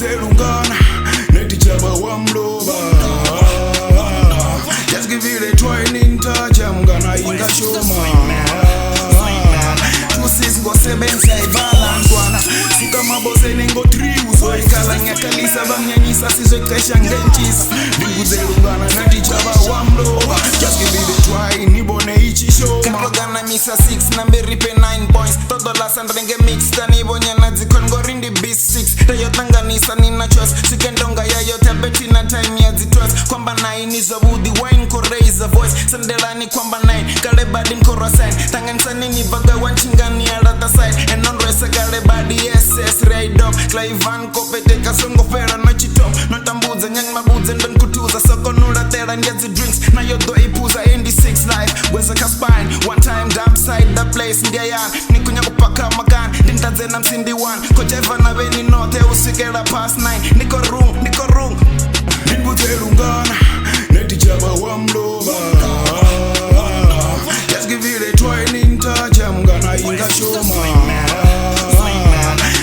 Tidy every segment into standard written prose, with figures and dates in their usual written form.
Ndinguzelungana netichaba wamloba. Just give it a try nintaja mngana ingashoma. Tusis ngosebenza ibalantwana Sika maboze nengo 3 uzoikala nyakalisa bamnyanyisa sizoikresha ngentisa Ndinguzelungana netichaba wamloba. Just give it a try nibone ichishoma. Kaplogana misa 6 namberipe 9 points Todo la sandrenge mixta nibonya nazikon gorindi bis 6 Tayotanganisa nina choice Sikendonga ya yote betina time ya zitwas Kwamba 9 is a woody wine ko raise a voice Sandelani kwamba 9 kalebadi mkoro sign Tangansani ni baga wanchingani alata side And on resa kalebadi SS ride up Clivan kopeteka songo fera no chitom Notambuza nyang mabuze ndon kutuza Soko nula tera nyazi drinks Na yodo ipuza indi 6 life Weza ka spine One time damn side the place Ndia yan Nikunya kupaka makan Dintaze na msindi one Kojeva na weni note usikera past 9 Niko room Ndinguzelungana netichaba wamloba. Just give it a try nintaja mngana ingashoma.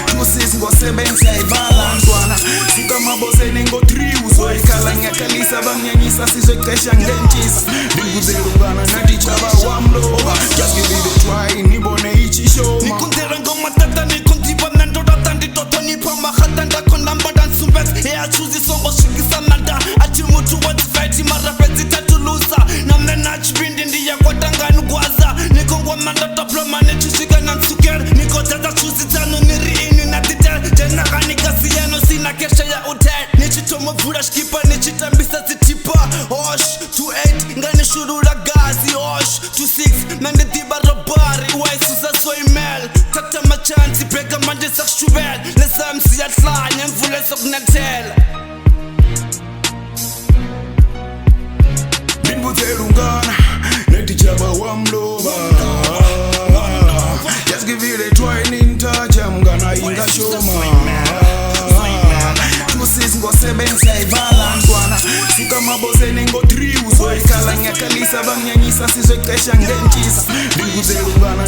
Tusis ngosebenza ibalantwana Sika maboze nengo 3 uzoikala nyakalisa bamnyanyisa sizoikresha ngentisa Ndinguzelungana netichaba wamloba. Just give it a try nibone ichishoma. Nikundera ngoma tata nikundiba nandora tandi toto nipa mahata ndakona mbada nsumbet Ea chuzi songo shikisa nanda Ati mutu wati fighti marapezi tatulusa Na mnena chibindi ndiya kwa tangani gwaza Niko ngoma ndota ploma nechishika na nsuker Niko tata chuzi tanu niri ini na titel Jenaka nikasi yano sina kesha ya hotel Nichitomo vura shkipa nichitambisa zitipa Osh, 2-8 ngani shurura gazi Osh, 2-6 mende diba robari Waisuza so email Tata machanti peka manje sak shubel Lesa msi atlanya mvule sok natel Ndinguzelungana netichaba wamloba. Just give it a try nintaja mngana ingashoma. Tusis ngosebenza ibalantwana Sika maboze nengo 3 uzoikala nyakalisa bamnyanyisa sizoikresha ngentisa Ndinguzelungana